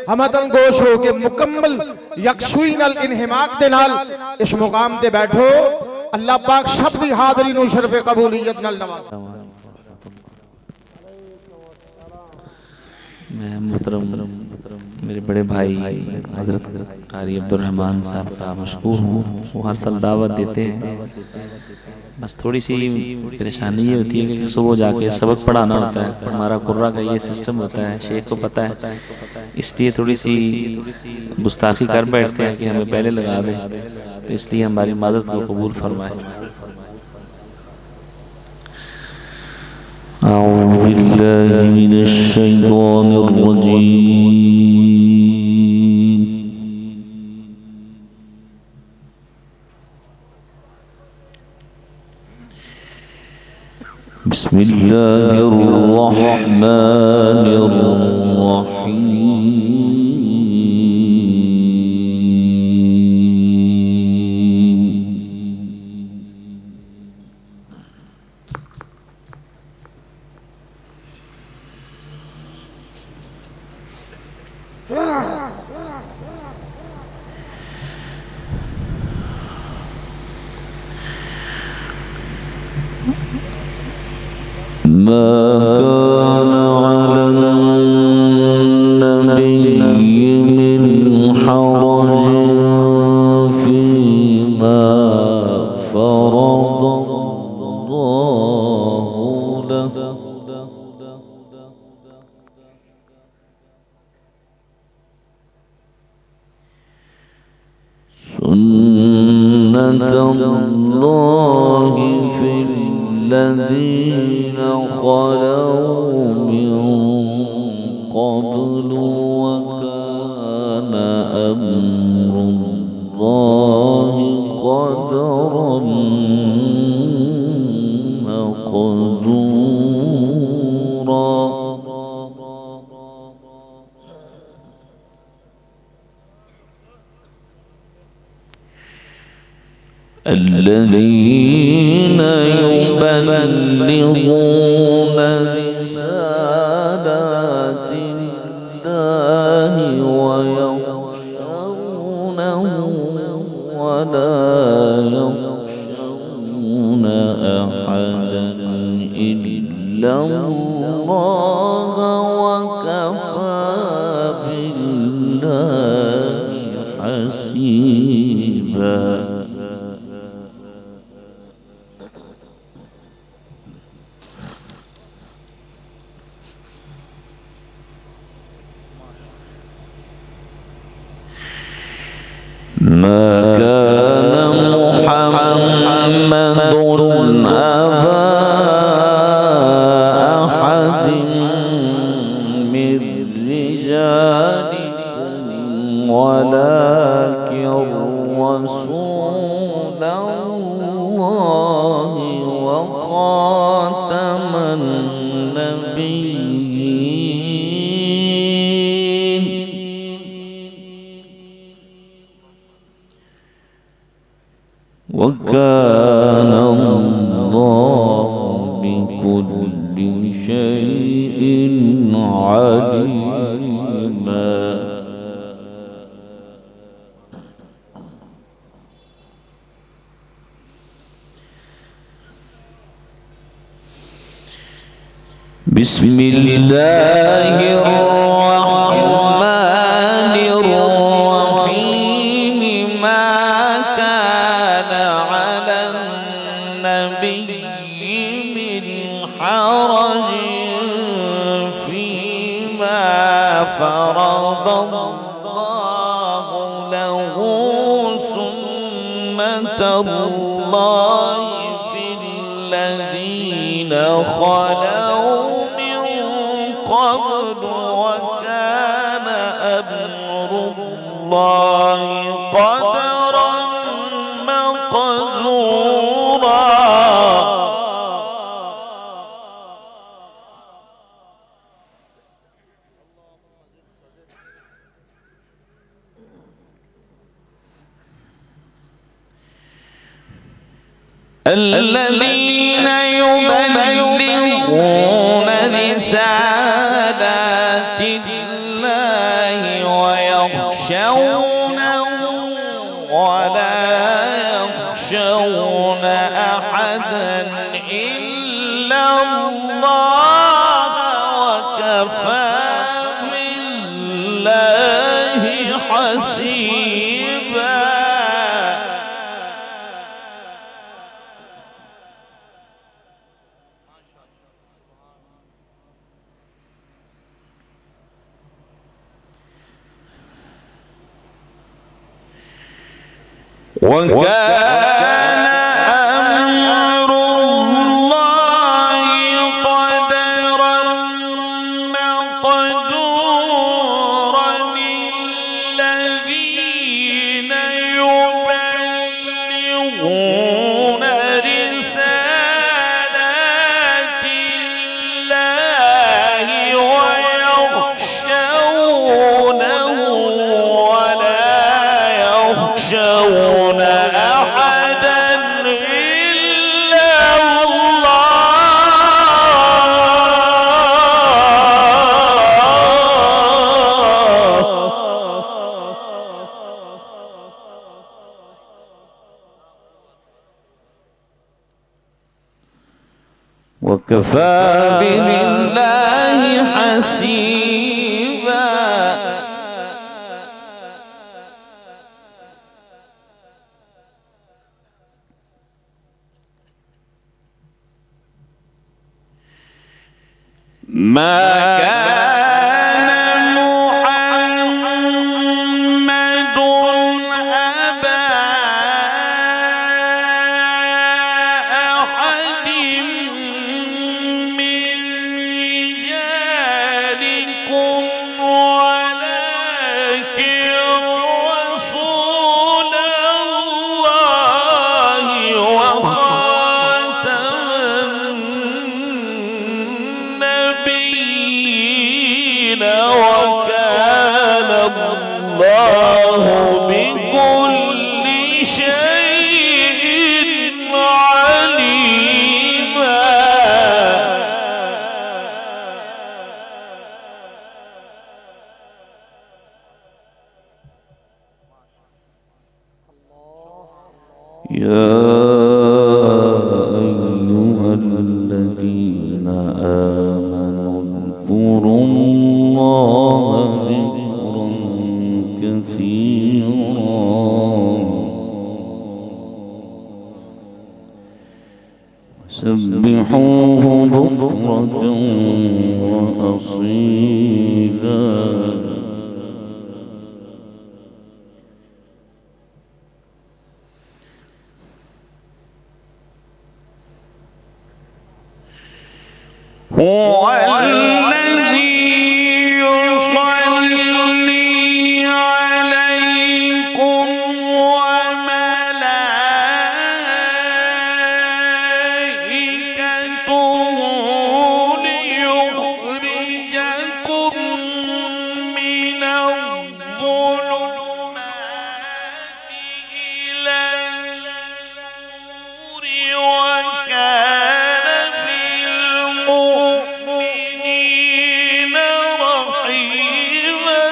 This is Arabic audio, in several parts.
हमदन गोश हो के मुकम्मल यकसुई नाल इन्हिमाक दे नाल इस मुकाम ते बैठो। अल्लाह पाक सब दी हाज़री नूं शरफ़े कबूलियत नाल नवाज़े। मैं मुहतरम मेरे बड़े भाई हज़रत कारी अब्दुल रहमान साहब का मशकूर हूँ। वो हर साल दावत देते हैं। बस थोड़ी सी परेशानी ये होती है कि सुबह जाके सबक पढ़ाना होता है। हमारा कुर्रा का ये सिस्टम होता है, शेख को पता है, इसलिए थोड़ी सी गुस्ताखी कर बैठते हैं कि हमें पहले लगा दें। तो इसलिए हमारी माज़रत को कबूल फरमाए। أعوذ بالله من الشيطان الرجيم بسم الله الرحمن الرحيم ما كان على النبي من حرج فيما فرض الله له سنة الله في الذين خلوا من قبل وكان أمر الله قدرا مقدورا الذين يبلغون رسالات الله ويخشونه ولا يخشون أحدا إلا الله وكفى بالله حسيبا ما كان محمد أبا أحد من رجالكم ولكن رسول الله وخاتم النبيين وكان الله بكل شيء عليما بسم الله الرحمن الرحيم ما كان على النبي من حرج فيما فرض الله له سنة الله في الذين خلوا من قبل وكان أمر الله قدرا مقدورا الذين يبلغون رسالات الله يخشونه ولا يخشون أحدا إلا الله وكفى بالله حسيبا. وكان أمر الله قدرا مقدورا. الذين يبلغون رسالات الله ويخشونه ولا يخشون أحدا إلا الله وكفى بالله حسيبا. ما كان محمد أبا أحد من رجالكم ولكن رسول الله وخاتم النبيين وكان الله بكل شيء عليما. يا أيها الذين آمنوا اذكروا الله ذكرا كثيرا وسبحوه بكرة وأصيلا. هو الذي يصلي عليكم وملائكته ليخرجكم من الظلمات إلى النور وكان بالمؤمنين رحيما.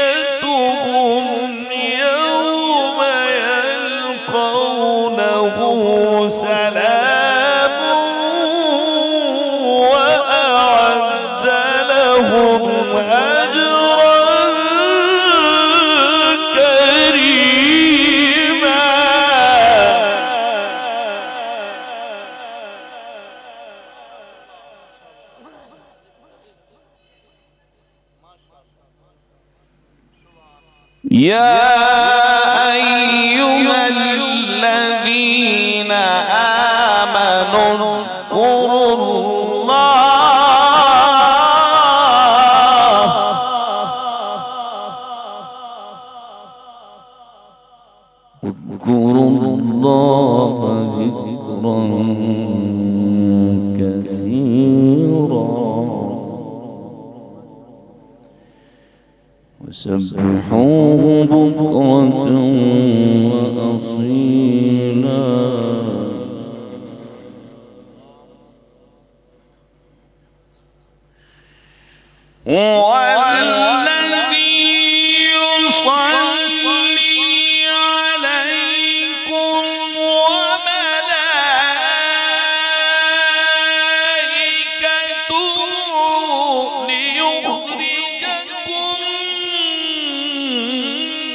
تحيتهم يوم يلقونه سلام وأعد لهم أجرا كريما. يا أيها الذين آمنوا اذكروا الله ذكرا كثيرا وسبحوه بكرة وأصيلا. والذي يصلي عليكم وملائكته ليخرجكم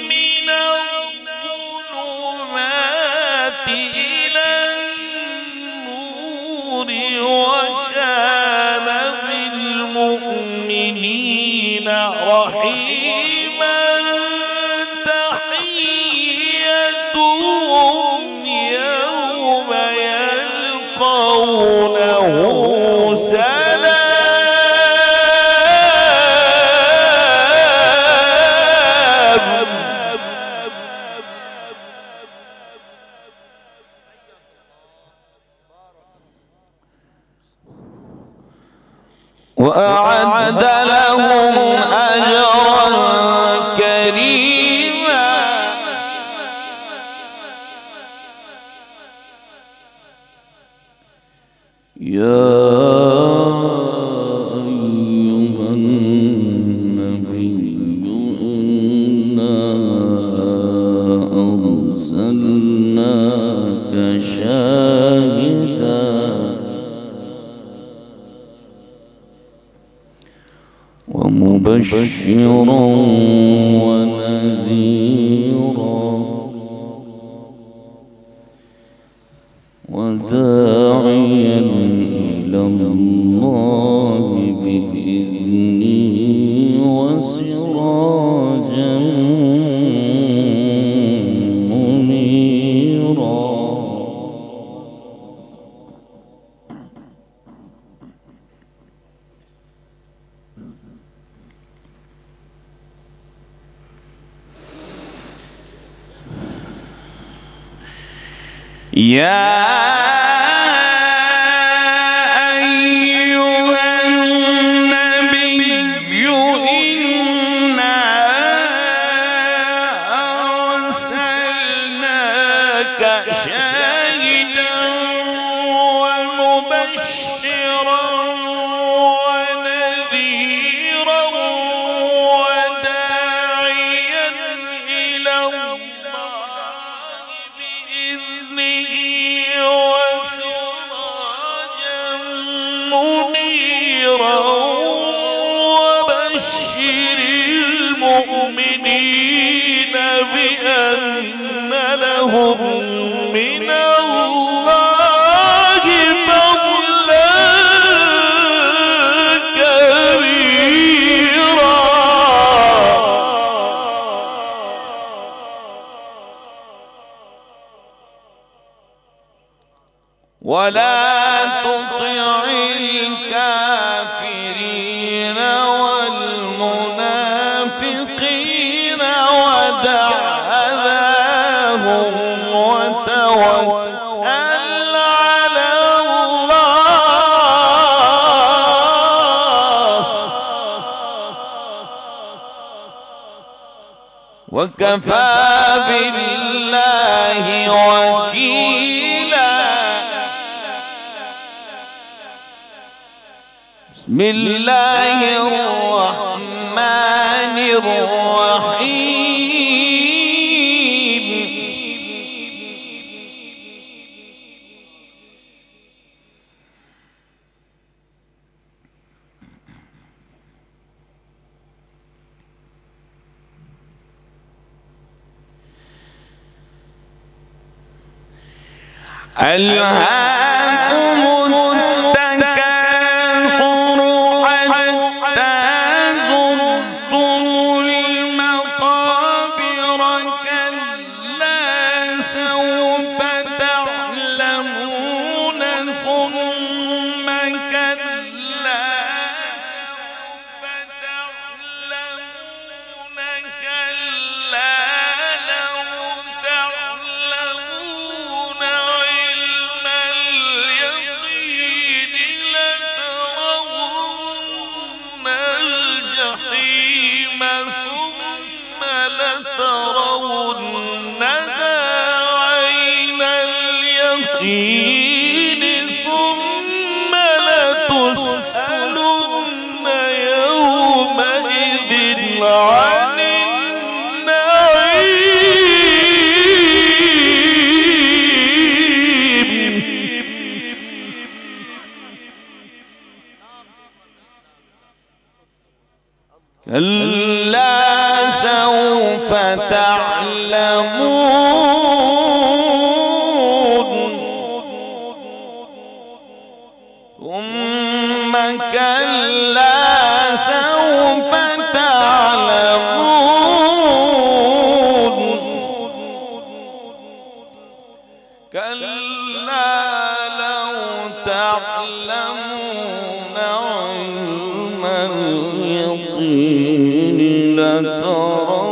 من الظلمات إلى النور وكان بالمؤمنين رحيما تحيتهم يوم يلقونه سلام وأعد لهم أجرا كريما يا أيها النبي إنا أرسلناك شاهدا ومبشرا ونذيرا وداعيا إلى الله بإذنه وسراجا منيرا يا أيها النبي إنا أرسلناك شاهدا ومبشرا ونذيرا وداعيا إلى الله بإذنه وسراجا منيرا وبشر المؤمنين بأن لهم من الله فضلا كبيرا ولا تطع الكافرين والمنافقين ودع أذاهم وتوكل على الله وكفى بالله وكيلا بسم الله الرحمن الرحيم ألهاكم التكاثر حتى زرتم المقابر كلا سوف تعلمون ثم كلا سوف تعلمون كلا لو تعلمون علم اليقين لترون الجحيم ثم لترونها عين اليقين ثم لتسألن يومئذ كلا سوف تعلمون ثم كلا سوف تعلمون كلا لو تعلمون علم اليقين لترون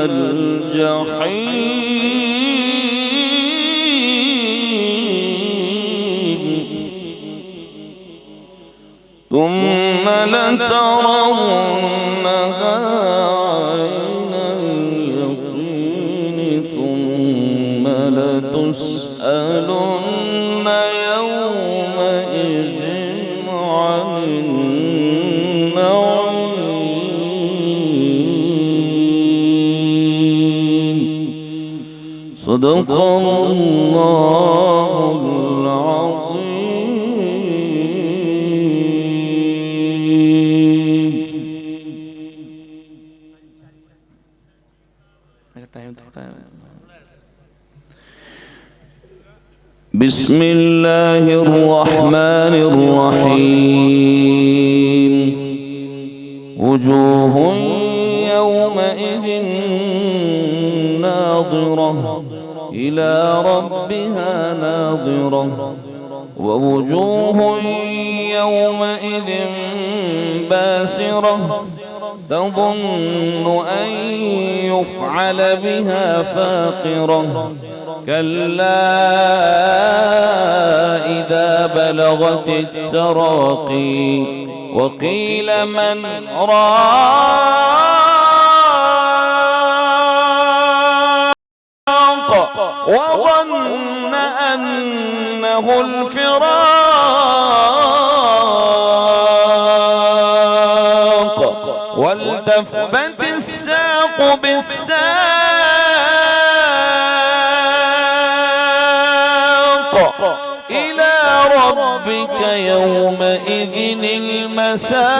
الجحيم ثم لترونها عين اليقين ثم لتسألن يومئذ عن النعيم. صدق الله العظيم. بسم الله الرحمن الرحيم. وجوه يومئذ ناظرة إلى ربها ناظرة ووجوه يومئذ باسرة تظن أن يفعل بها فاقرة كلا إذا بلغت التراقي وقيل من راق وظن أنه الفراق والتفت الساق بالساق إلى ربك يومئذ المساق.